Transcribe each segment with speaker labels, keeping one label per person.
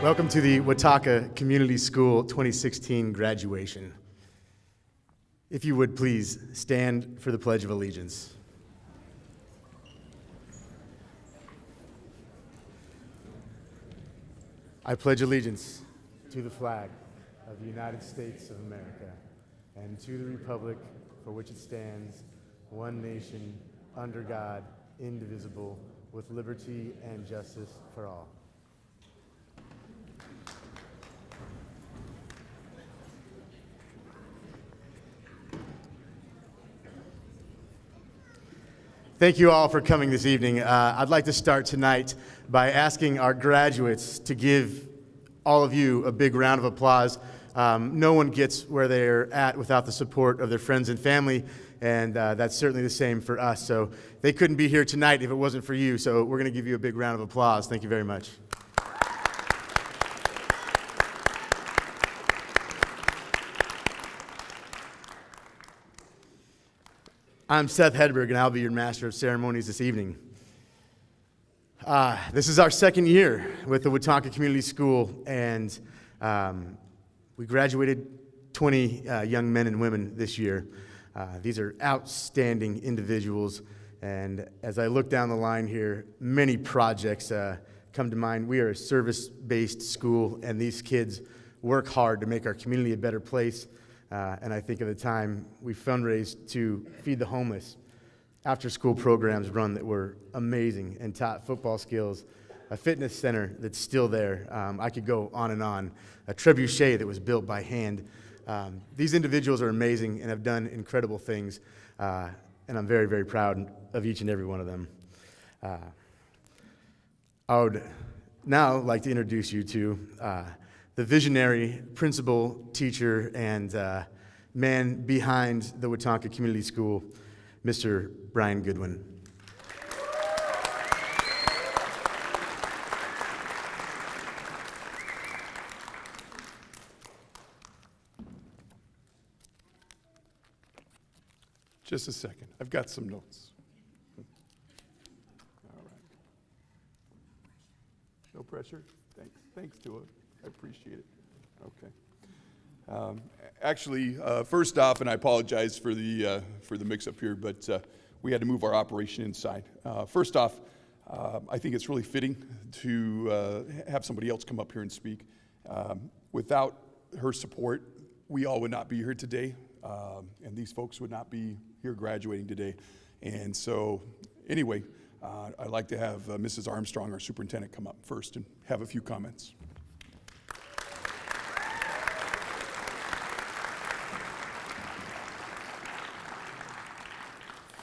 Speaker 1: Welcome to the Wahtonka Community School 2016 graduation. If you would please stand for the Pledge of Allegiance. I pledge allegiance to the flag of the United States of America and to the republic for which it stands, one nation, under God, indivisible, with liberty and justice for all. Thank you all for coming this evening. I'd like to start tonight by asking our graduates to give all of you a big round of applause. No one gets where they're at without the support of their friends and family, and that's certainly the same for us. So they couldn't be here tonight if it wasn't for you, so we're going to give you a big round of applause. Thank you very much. I'm Seth Hedberg, and I'll be your Master of Ceremonies this evening. This is our second year with the Wahtonka Community School, and we graduated 20 young men and women this year. These are outstanding individuals, and as I look down the line here, many projects come to mind. We are a service-based school, and these kids work hard to make our community a better place. And I think of the time we fundraised to feed the homeless, after-school programs run that were amazing and taught football skills, a fitness center that's still there. I could go on and on. A trebuchet that was built by hand. These individuals are amazing and have done incredible things, and I'm very, very proud of each and every one of them. I would now like to introduce you to the visionary principal, teacher, and man behind the Wahtonka Community School, Mr. Brian Goodwin.
Speaker 2: Just a second. I've got some notes. All right. No pressure? Thanks, Tua. I appreciate it. Okay. Actually, first off, and I apologize for the mix-up here, but we had to move our operation inside. First off, I think it's really fitting to have somebody else come up here and speak. Without her support, we all would not be here today, and these folks would not be here graduating today. And so, anyway, I'd like to have Mrs. Armstrong, our superintendent, come up first and have a few comments.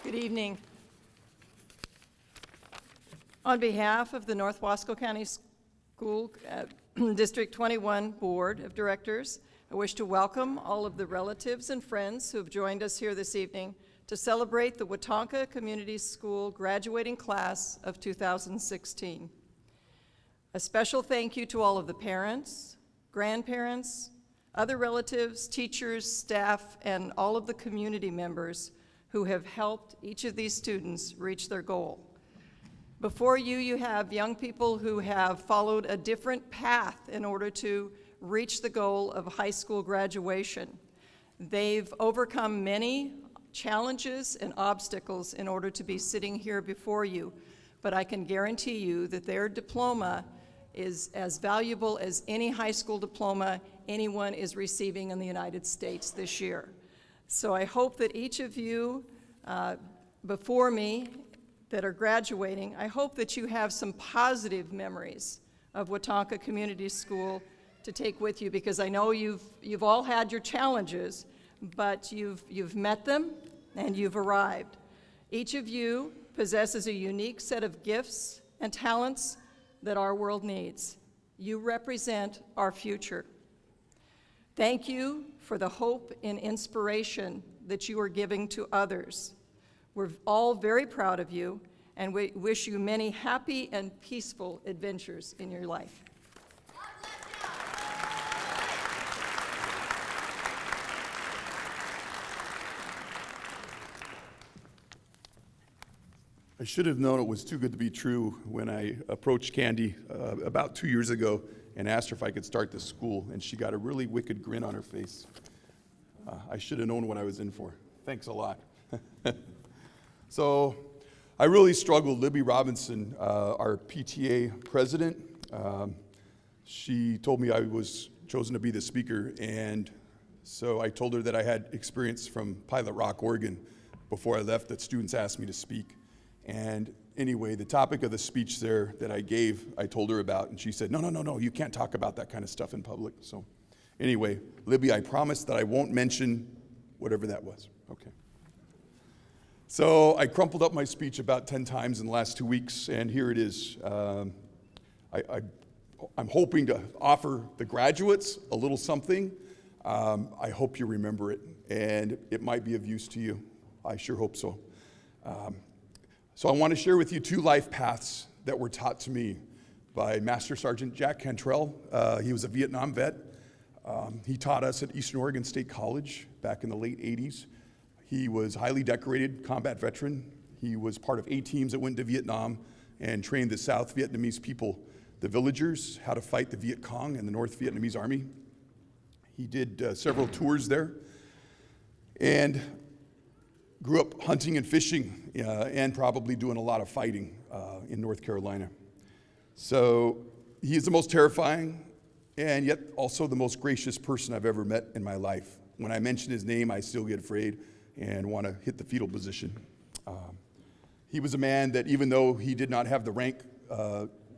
Speaker 3: Good evening. On behalf of the North Wasco County School District 21 Board of Directors, I wish to welcome all of the relatives and friends who have joined us here this evening to celebrate the Wahtonka Community School graduating class of 2016. A special thank you to all of the parents, grandparents, other relatives, teachers, staff, and all of the community members who have helped each of these students reach their goal. Before you, you have young people who have followed a different path in order to reach the goal of high school graduation. They've overcome many challenges and obstacles in order to be sitting here before you, but I can guarantee you that their diploma is as valuable as any high school diploma anyone is receiving in the United States this year. So I hope that each of you before me that are graduating, I hope that you have some positive memories of Wahtonka Community School to take with you, because I know you've all had your challenges, but you've met them and you've arrived. Each of you possesses a unique set of gifts and talents that our world needs. You represent our future. Thank you for the hope and inspiration that you are giving to others. We're all very proud of you, and we wish you many happy and peaceful adventures in your life.
Speaker 2: I should have known it was too good to be true when I approached Candy about 2 years ago and asked her if I could start the school, and she got a really wicked grin on her face. I should have known what I was in for. Thanks a lot. So I really struggled. Libby Robinson, our PTA president, she told me I was chosen to be the speaker, and so I told her that I had experience from Pilot Rock, Oregon, before I left, that students asked me to speak. And anyway, the topic of the speech there that I gave, I told her about, and she said, no, you can't talk about that kind of stuff in public. So anyway, Libby, I promise that I won't mention whatever that was. Okay. So I crumpled up my speech about 10 times in the last 2 weeks, and here it is. I'm hoping to offer the graduates a little something. I hope you remember it, and it might be of use to you. I sure hope so. So I want to share with you 2 life paths that were taught to me by Master Sergeant Jack Cantrell. He was a Vietnam vet. He taught us at Eastern Oregon State College back in the late 80s. He was highly decorated combat veteran. He was part of 8 teams that went to Vietnam and trained the South Vietnamese people, the villagers, how to fight the Viet Cong and the North Vietnamese Army. He did several tours there and grew up hunting and fishing and probably doing a lot of fighting in North Carolina. So he is the most terrifying and yet also the most gracious person I've ever met in my life. When I mention his name, I still get afraid and want to hit the fetal position. He was a man that, even though he did not have the rank,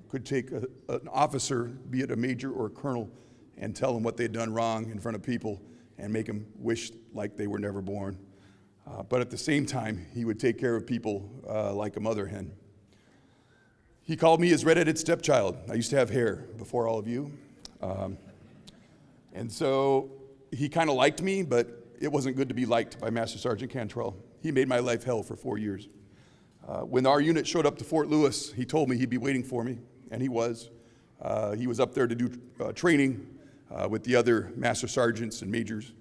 Speaker 2: could take an officer, be it a major or a colonel, and tell them what they'd done wrong in front of people and make them wish like they were never born. But at the same time, he would take care of people like a mother hen. He called me his red-headed stepchild. I used to have hair before all of you. And so he kind of liked me, but it wasn't good to be liked by Master Sergeant Cantrell. He made my life hell for 4 years. When our unit showed up to Fort Lewis, he told me he'd be waiting for me, and he was. He was up there to do training with the other master sergeants and majors.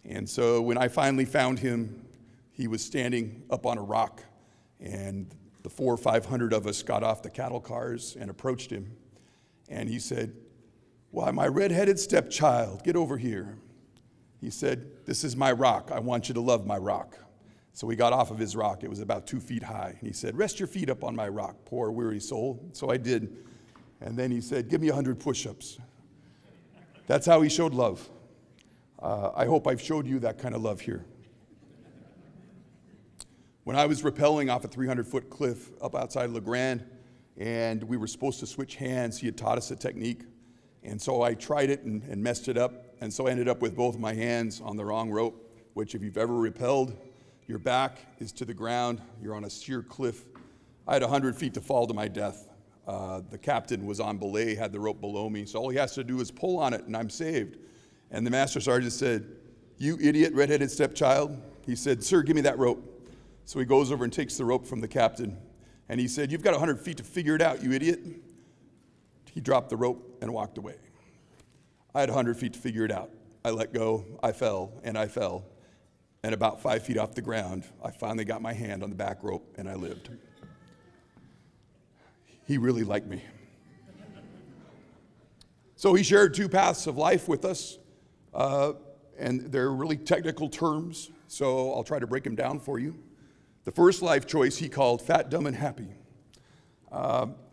Speaker 2: And so when I finally found him, he was standing up on a rock, and the 400 or 500 of us got off the cattle cars and approached him. And he said, "Why, my red-headed stepchild, get over here." He said, "This is my rock. I want you to love my rock." So we got off of his rock. It was about 2 feet high. And he said, "Rest your feet up on my rock, poor weary soul." So I did. And then he said, "Give me 100 push-ups." That's how he showed love. I hope I've showed you that kind of love here. When I was rappelling off a 300-foot cliff up outside La Grande, and we were supposed to switch hands, he had taught us a technique. And so I tried it and messed it up, and so I ended up with both my hands on the wrong rope, which if you've ever rappelled, your back is to the ground, you're on a sheer cliff. I had 100 feet to fall to my death. The captain was on belay, had the rope below me, so all he has to do is pull on it, and I'm saved. And the master sergeant said, "You idiot, red-headed stepchild." He said, "Sir, give me that rope." So he goes over and takes the rope from the captain, and he said, "You've got 100 feet to figure it out, you idiot." He dropped the rope and walked away. I had 100 feet to figure it out. I let go, I fell, and I fell. And about 5 feet off the ground, I finally got my hand on the back rope, and I lived. He really liked me. So he shared 2 paths of life with us, and they're really technical terms, so I'll try to break them down for you. The first life choice he called fat, dumb, and happy.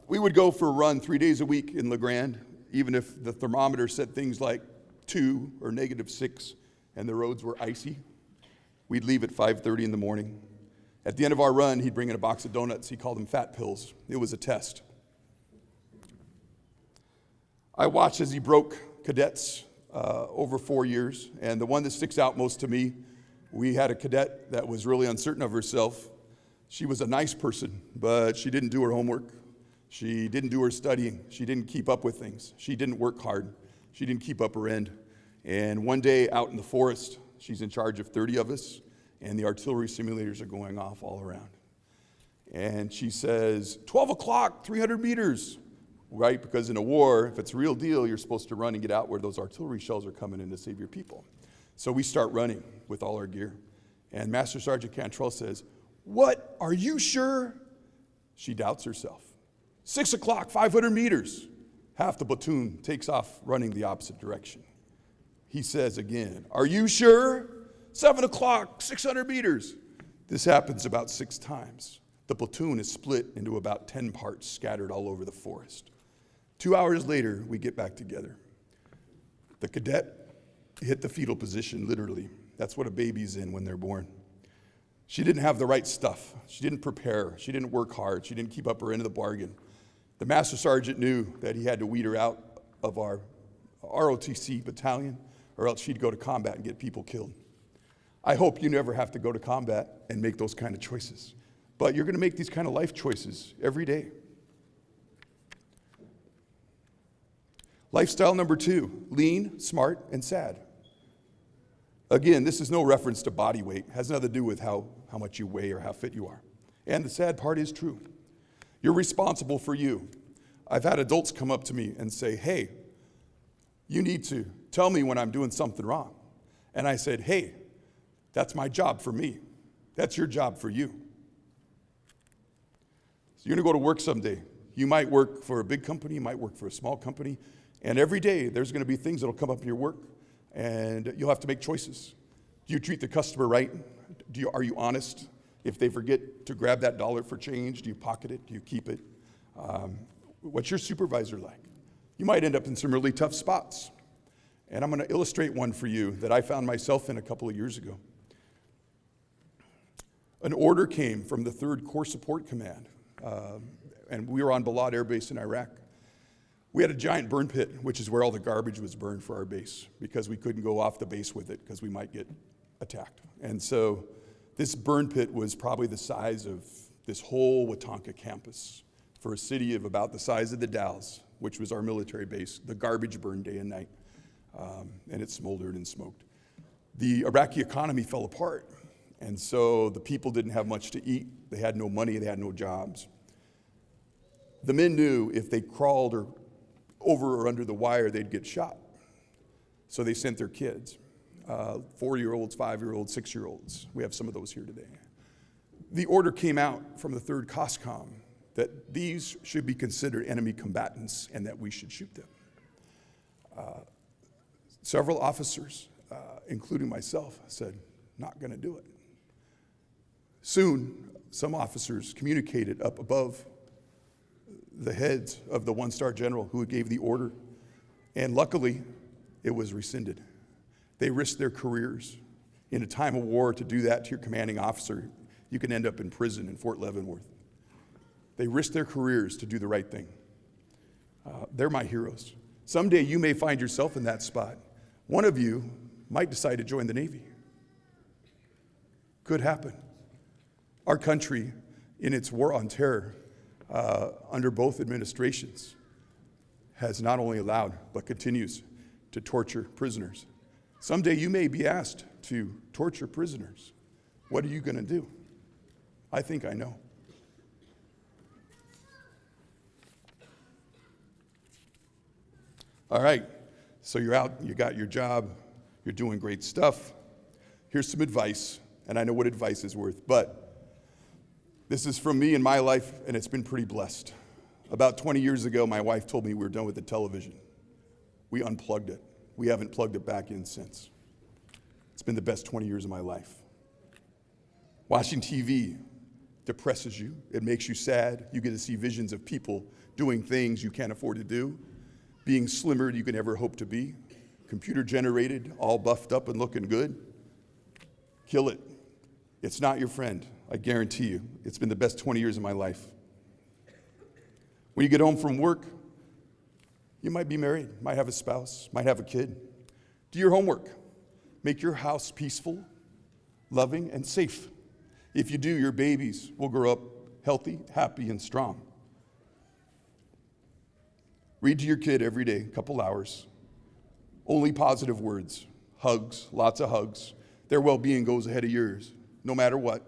Speaker 2: We would go for a run 3 days a week in La Grande, even if the thermometer said things like 2 or -6 and the roads were icy. We'd leave at 5:30 in the morning. At the end of our run, he'd bring in a box of donuts. He called them fat pills. It was a test. I watched as he broke cadets over 4 years, and the one that sticks out most to me, we had a cadet that was really uncertain of herself. She was a nice person, but she didn't do her homework. She didn't do her studying. She didn't keep up with things. She didn't work hard. She didn't keep up her end. And one day out in the forest, she's in charge of 30 of us, and the artillery simulators are going off all around. And she says, 12 o'clock, 300 meters, right? Because in a war, if it's a real deal, you're supposed to run and get out where those artillery shells are coming in to save your people. So we start running with all our gear. And Master Sergeant Cantrell says, "What, are you sure?" She doubts herself. 6 o'clock, 500 meters. Half the platoon takes off running the opposite direction. He says again, "Are you sure? 7 o'clock, 600 meters." This happens about 6 times. The platoon is split into about 10 parts scattered all over the forest. 2 hours later, we get back together. The cadet hit the fetal position, literally. That's what a baby's in when they're born. She didn't have the right stuff. She didn't prepare. She didn't work hard. She didn't keep up her end of the bargain. The master sergeant knew that he had to weed her out of our ROTC battalion, or else she'd go to combat and get people killed. I hope you never have to go to combat and make those kind of choices. But you're going to make these kind of life choices every day. Lifestyle number 2, lean, smart, and sad. Again, this is no reference to body weight. It has nothing to do with how much you weigh or how fit you are. And the sad part is true. You're responsible for you. I've had adults come up to me and say, "Hey, you need to tell me when I'm doing something wrong." And I said, "Hey, that's my job for me. That's your job for you." So you're going to go to work someday. You might work for a big company, you might work for a small company, and every day there's going to be things that will come up in your work, and you'll have to make choices. Do you treat the customer right? Are you honest? If they forget to grab that dollar for change, do you pocket it? Do you keep it? What's your supervisor like? You might end up in some really tough spots. And I'm going to illustrate one for you that I found myself in a couple of years ago. An order came from the 3rd Corps Support Command, and we were on Balad Air Base in Iraq. We had a giant burn pit, which is where all the garbage was burned for our base, because we couldn't go off the base with it because we might get attacked. And so this burn pit was probably the size of this whole Wahtonka campus for a city of about the size of the Dalles, which was our military base. The garbage burned day and night, and it smoldered and smoked. The Iraqi economy fell apart, and so the people didn't have much to eat. They had no money, they had no jobs. The men knew if they crawled or over or under the wire, they'd get shot. So they sent their kids. 4-year-olds, 5-year-olds, 6-year-olds. We have some of those here today. The order came out from the 3rd COSCOM that these should be considered enemy combatants and that we should shoot them. Several officers, including myself, said, "Not going to do it." Soon, some officers communicated up above the heads of the 1-star general who gave the order, and luckily, it was rescinded. They risked their careers. In a time of war, to do that to your commanding officer, you can end up in prison in Fort Leavenworth. They risked their careers to do the right thing. They're my heroes. Someday you may find yourself in that spot. One of you might decide to join the Navy. Could happen. Our country, in its war on terror, under both administrations, has not only allowed but continues to torture prisoners. Someday you may be asked to torture prisoners. What are you going to do? I think I know. All right, so you're out, you got your job, you're doing great stuff. Here's some advice, and I know what advice is worth, but this is from me in my life, and it's been pretty blessed. About 20 years ago, my wife told me we were done with the television. We unplugged it. We haven't plugged it back in since. It's been the best 20 years of my life. Watching TV depresses you. It makes you sad. You get to see visions of people doing things you can't afford to do, being slimmer than you can ever hope to be, computer generated, all buffed up and looking good. Kill it. It's not your friend, I guarantee you. It's been the best 20 years of my life. When you get home from work, you might be married, might have a spouse, might have a kid. Do your homework. Make your house peaceful, loving, and safe. If you do, your babies will grow up healthy, happy, and strong. Read to your kid every day, a couple hours. Only positive words, hugs, lots of hugs. Their well-being goes ahead of yours, no matter what.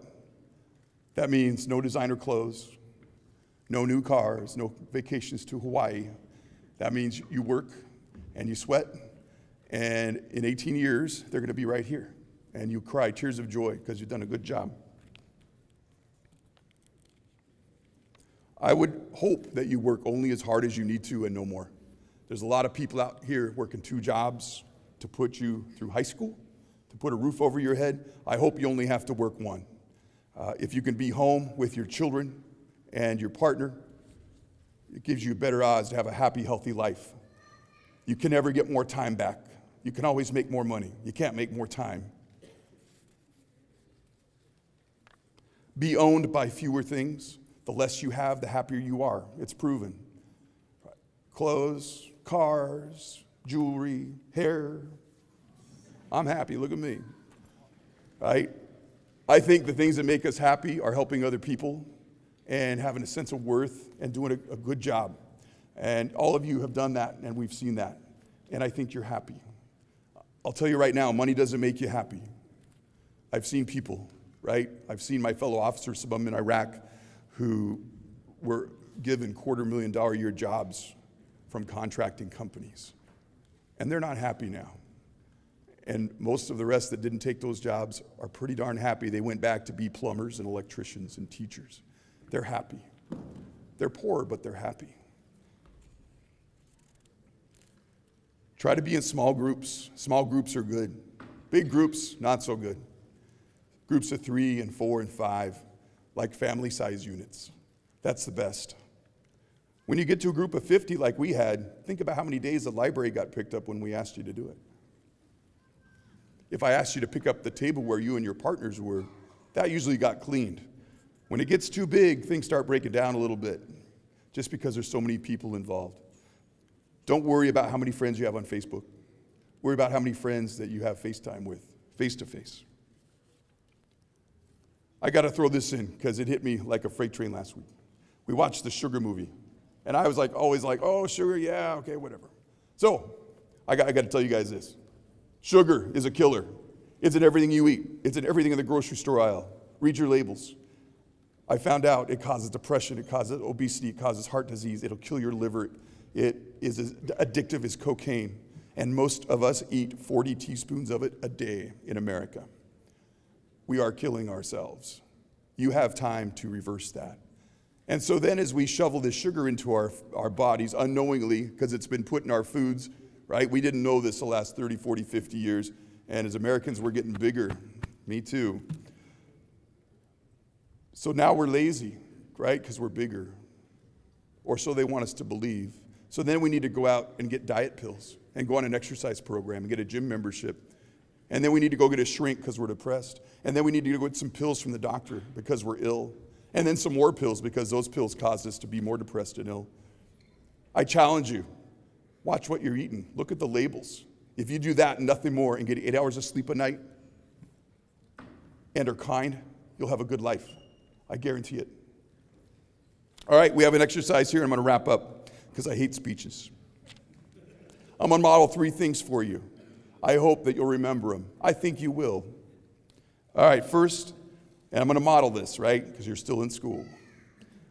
Speaker 2: That means no designer clothes, no new cars, no vacations to Hawaii. That means you work and you sweat, and in 18 years, they're going to be right here. And you cry tears of joy because you've done a good job. I would hope that you work only as hard as you need to and no more. There's a lot of people out here working 2 jobs to put you through high school, to put a roof over your head. I hope you only have to work 1. If you can be home with your children and your partner, it gives you better odds to have a happy, healthy life. You can never get more time back. You can always make more money. You can't make more time. Be owned by fewer things. The less you have, the happier you are. It's proven. Clothes, cars, jewelry, hair. I'm happy, look at me. Right? I think the things that make us happy are helping other people and having a sense of worth and doing a good job. And all of you have done that, and we've seen that. And I think you're happy. I'll tell you right now, money doesn't make you happy. I've seen people, right? I've seen my fellow officers, some of them in Iraq, who were given $250,000 a year jobs from contracting companies. And they're not happy now. And most of the rest that didn't take those jobs are pretty darn happy. They went back to be plumbers and electricians and teachers. They're happy. They're poor, but they're happy. Try to be in small groups. Small groups are good. Big groups, not so good. Groups of 3 and 4 and 5, like family size units. That's the best. When you get to a group of 50 like we had, think about how many days the library got picked up when we asked you to do it. If I asked you to pick up the table where you and your partners were, that usually got cleaned. When it gets too big, things start breaking down a little bit, just because there's so many people involved. Don't worry about how many friends you have on Facebook. Worry about how many friends that you have FaceTime with, face-to-face. I got to throw this in because it hit me like a freight train last week. We watched the Sugar movie, and I was always like, oh, sugar, yeah, okay, whatever. So I got to tell you guys this. Sugar is a killer. It's in everything you eat. It's in everything in the grocery store aisle. Read your labels. I found out it causes depression, it causes obesity, it causes heart disease, it'll kill your liver. It is as addictive as cocaine. And most of us eat 40 teaspoons of it a day in America. We are killing ourselves. You have time to reverse that. And so then as we shovel this sugar into our bodies unknowingly, because it's been put in our foods, right? We didn't know this the last 30, 40, 50 years. And as Americans, we're getting bigger. Me too. So now we're lazy, right? Because we're bigger. Or so they want us to believe. So then we need to go out and get diet pills and go on an exercise program and get a gym membership. And then we need to go get a shrink because we're depressed. And then we need to go get some pills from the doctor because we're ill. And then some more pills because those pills cause us to be more depressed and ill. I challenge you, watch what you're eating. Look at the labels. If you do that and nothing more and get 8 hours of sleep a night and are kind, you'll have a good life. I guarantee it. All right, we have an exercise here. I'm going to wrap up because I hate speeches. I'm going to model 3 things for you. I hope that you'll remember them. I think you will. All right, first, and I'm going to model this, right, because you're still in school.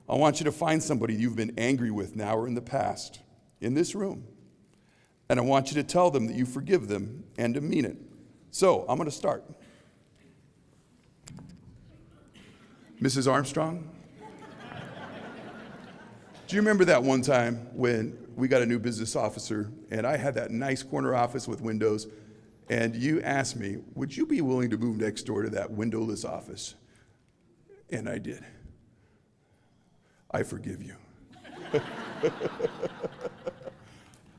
Speaker 2: I want you to find somebody you've been angry with now or in the past in this room. And I want you to tell them that you forgive them and to mean it. So I'm going to start. Mrs. Armstrong? Do you remember that one time when we got a new business officer and I had that nice corner office with windows and you asked me, would you be willing to move next door to that windowless office? And I did. I forgive you.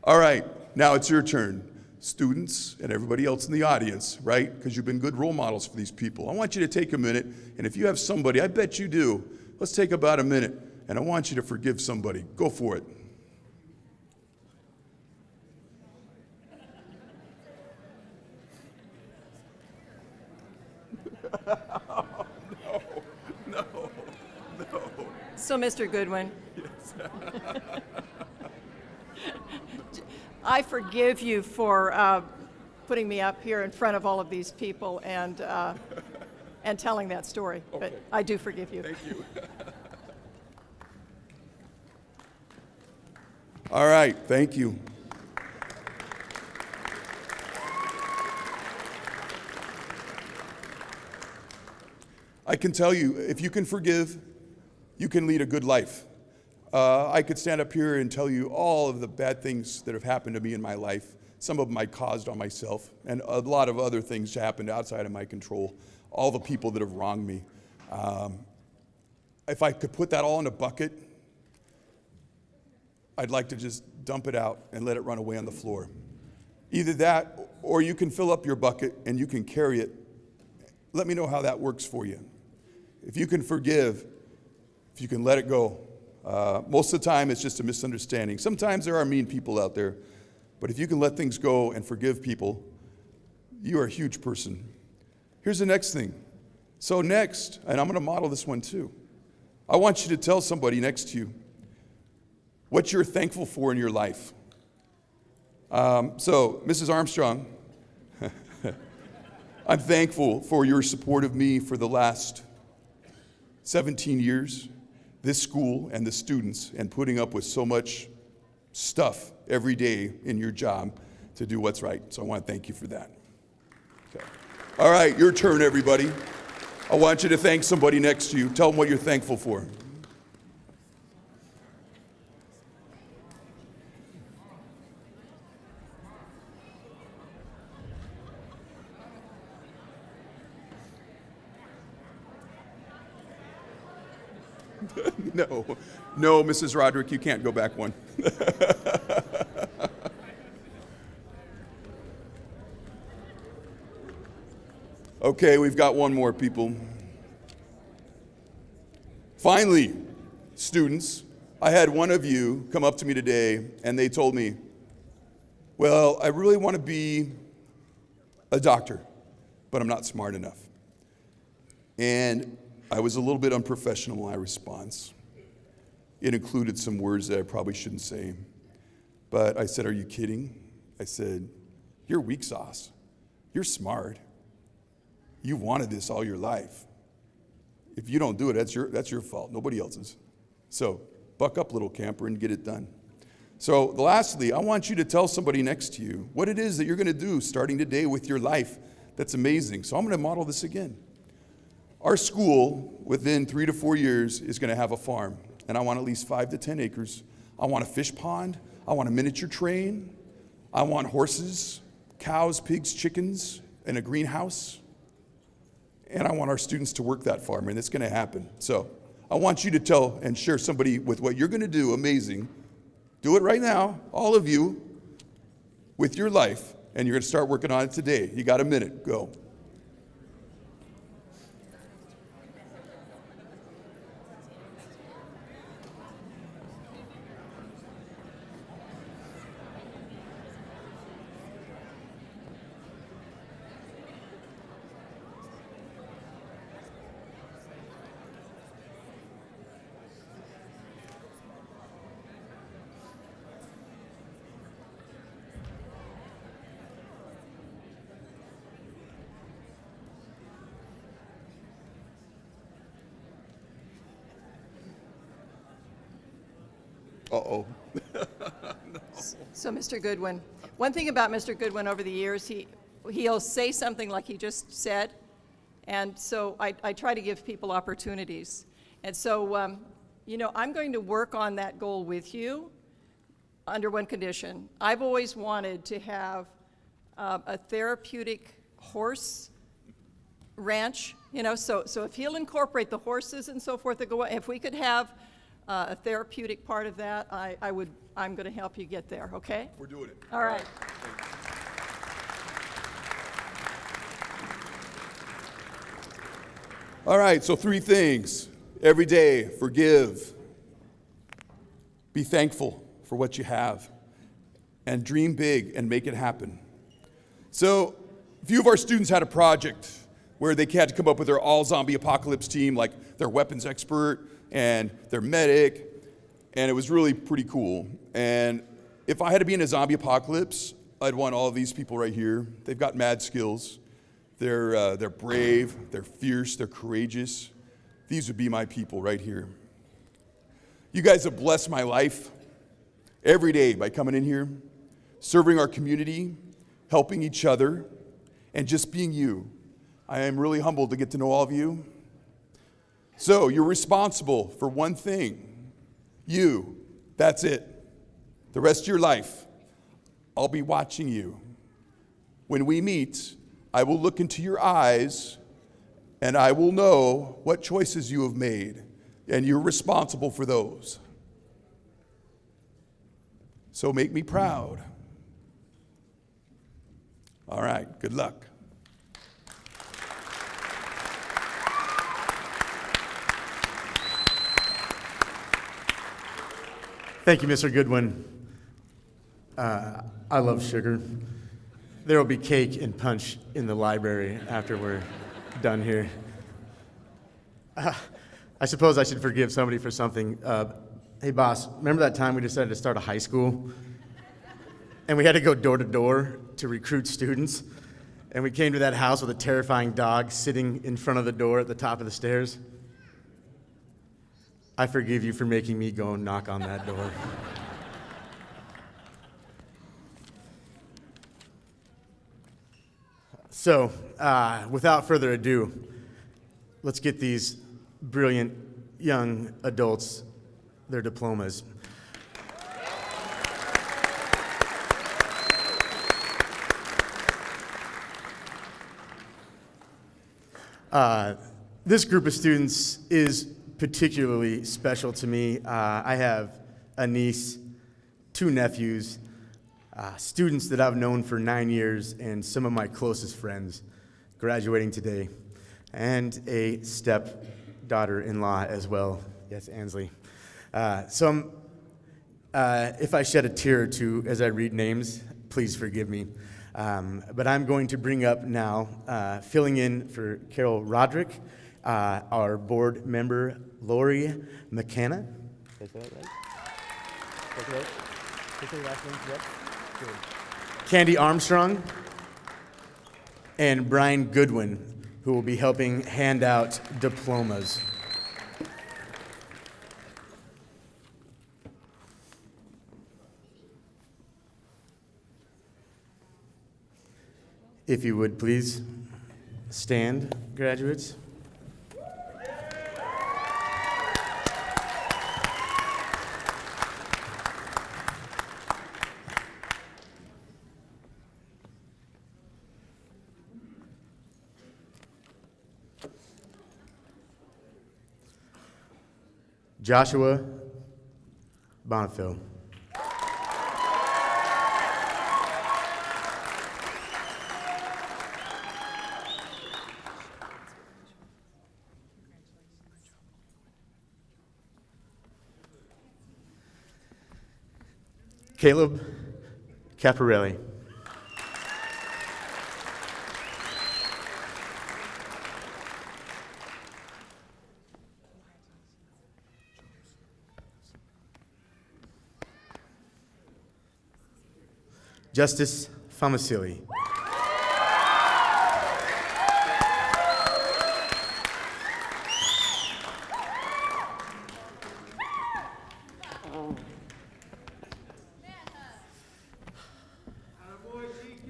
Speaker 2: All right, now it's your turn. Students and everybody else in the audience, right? Because you've been good role models for these people. I want you to take a minute, and if you have somebody, I bet you do, let's take about a minute, and I want you to forgive somebody. Go for it. No.
Speaker 3: So, Mr. Goodwin, I forgive you for putting me up here in front of all of these people and telling that story. Okay. But I do forgive you.
Speaker 2: Thank you. All right, thank you. I can tell you, if you can forgive, you can lead a good life. I could stand up here and tell you all of the bad things that have happened to me in my life. Some of them I caused on myself, and a lot of other things happened outside of my control. All the people that have wronged me. If I could put that all in a bucket, I'd like to just dump it out and let it run away on the floor. Either that, or you can fill up your bucket and you can carry it. Let me know how that works for you. If you can forgive, if you can let it go. Most of the time, it's just a misunderstanding. Sometimes there are mean people out there, but if you can let things go and forgive people, you are a huge person. Here's the next thing. So next, and I'm going to model this one too, I want you to tell somebody next to you what you're thankful for in your life. So, Mrs. Armstrong, I'm thankful for your support of me for the last 17 years, this school and the students, and putting up with so much stuff every day in your job to do what's right. So I want to thank you for that. Okay. All right, your turn, everybody. I want you to thank somebody next to you. Tell them what you're thankful for. No, Mrs. Roderick, you can't go back one. Okay, we've got one more, people. Finally, students, I had one of you come up to me today and they told me, well, I really want to be a doctor, but I'm not smart enough. And I was a little bit unprofessional in my response. It included some words that I probably shouldn't say. But I said, are you kidding? I said, you're weak sauce. You're smart. You wanted this all your life. If you don't do it, that's your fault, nobody else's. So buck up, little camper, and get it done. So lastly, I want you to tell somebody next to you what it is that you're going to do starting today with your life that's amazing. So I'm going to model this again. Our school, within 3 to 4 years, is going to have a farm. And I want at least 5 to 10 acres. I want a fish pond. I want a miniature train. I want horses, cows, pigs, chickens, and a greenhouse. And I want our students to work that farm, and it's going to happen. So I want you to tell and share somebody with what you're going to do amazing. Do it right now, all of you, with your life, and you're going to start working on it today. You got a minute. Go. Uh-oh.
Speaker 3: So, Mr. Goodwin, one thing about Mr. Goodwin over the years, he'll say something like he just said, and so I try to give people opportunities. And so, I'm going to work on that goal with you under one condition. I've always wanted to have a therapeutic horse ranch, so if he'll incorporate the horses and so forth that go, if we could have a therapeutic part of that, I'm going to help you get there, okay?
Speaker 2: We're doing it.
Speaker 3: All right.
Speaker 2: All right, so 3 things. Every day, forgive. Be thankful for what you have. And dream big and make it happen. So a few of our students had a project where they had to come up with their all-zombie apocalypse team, like their weapons expert and their medic, and it was really pretty cool. And if I had to be in a zombie apocalypse, I'd want all of these people right here. They've got mad skills. They're brave, they're fierce, they're courageous. These would be my people right here. You guys have blessed my life every day by coming in here, serving our community, helping each other, and just being you. I am really humbled to get to know all of you. So you're responsible for one thing. You, that's it. The rest of your life, I'll be watching you. When we meet, I will look into your eyes and I will know what choices you have made, and you're responsible for those. So make me proud. All right, good luck.
Speaker 1: Thank you, Mr. Goodwin. I love sugar. There will be cake and punch in the library after we're done here. I suppose I should forgive somebody for something. Hey, boss, remember that time we decided to start a high school? And we had to go door to door to recruit students? And we came to that house with a terrifying dog sitting in front of the door at the top of the stairs? I forgive you for making me go and knock on that door. So, without further ado, let's get these brilliant young adults their diplomas. This group of students is particularly special to me. I have a niece, 2 nephews, students that I've known for 9 years, and some of my closest friends graduating today, and a stepdaughter-in-law as well. Yes, Ansley. So if I shed a tear or two as I read names, please forgive me. But I'm going to bring up now, filling in for Carol Roderick, our board member, Lori McKenna. Did I say that right? That's right. Did I say your last name? Yep. Good. Candy Armstrong and Brian Goodwin, who will be helping hand out diplomas. If you would please stand, graduates. Joshua Bonifil. Caleb Caparelli. Justice Famasili.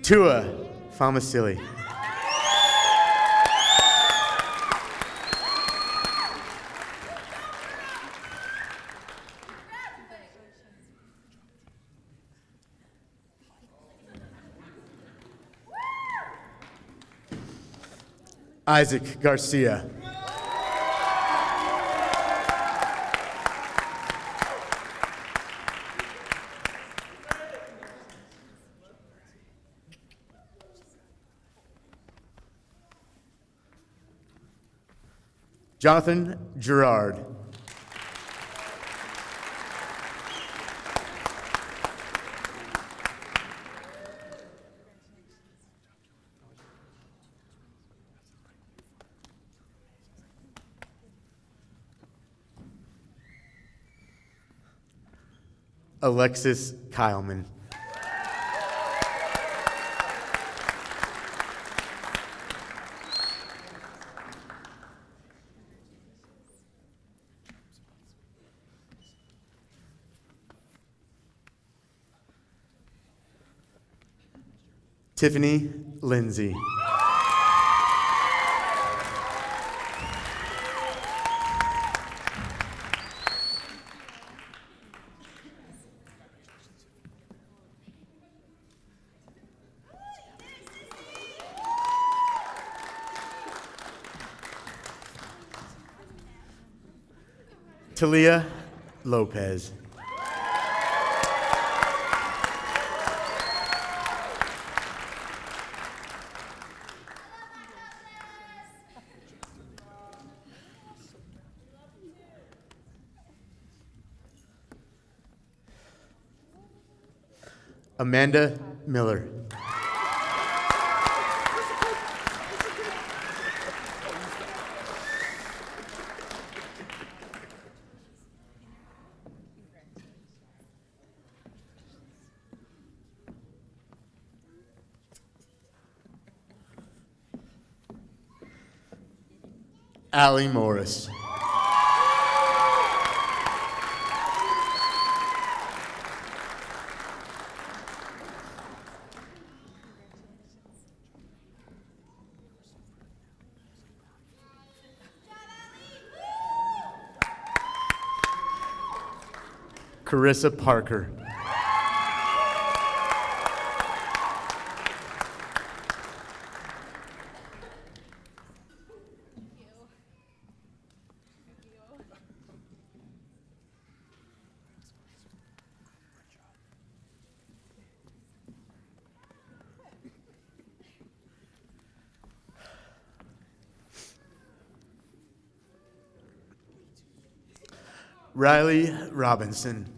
Speaker 1: Tua Famasili. Isaac Garcia. Jonathan Gerard. Alexis Kyleman. Tiffany Lindsay. Talia Lopez. Amanda Miller. Allie Morris. Carissa Parker. Riley Robinson.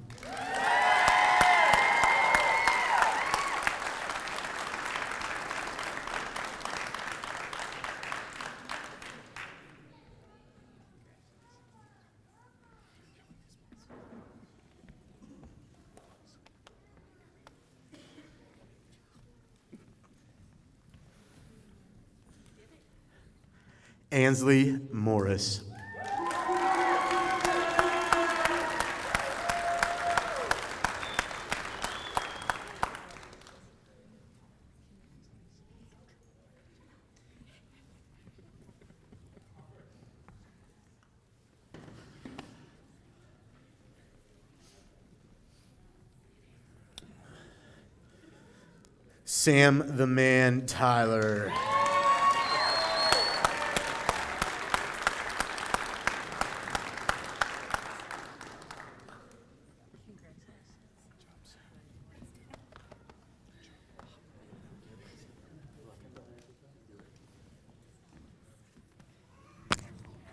Speaker 1: Ansley Morris. Sam the Man Tyler.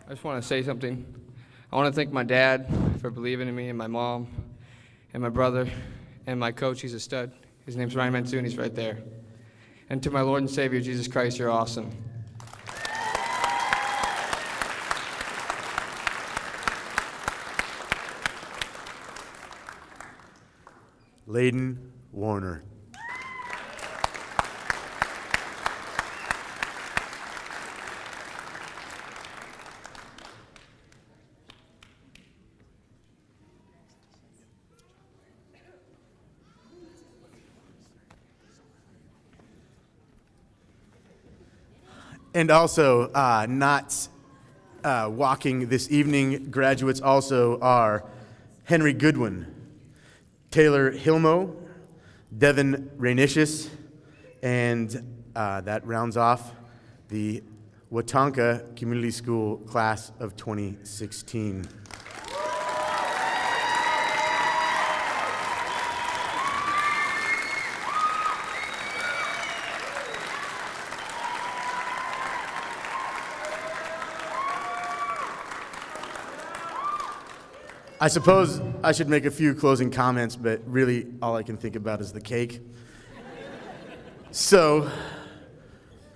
Speaker 4: I just want to say something. I want to thank my dad for believing in me, and my mom, and my brother, and my coach. He's a stud. His name's Ryan Mansoon. He's right there. And to my Lord and Savior, Jesus Christ, you're awesome.
Speaker 1: Layden Warner. And also, not walking this evening, graduates also are Henry Goodwin, Taylor Hilmo, Devin Rainicius, and that rounds off the Wahtonka Community School class of 2016. I suppose I should make a few closing comments, but really all I can think about is the cake. So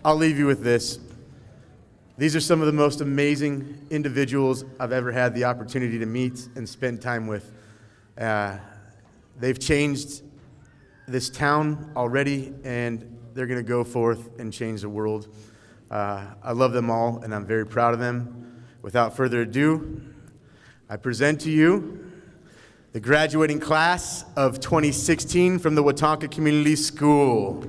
Speaker 1: I'll leave you with this. These are some of the most amazing individuals I've ever had the opportunity to meet and spend time with. They've changed this town already, and they're going to go forth and change the world. I love them all, and I'm very proud of them. Without further ado, I present to you the graduating class of 2016 from the Wahtonka Community School.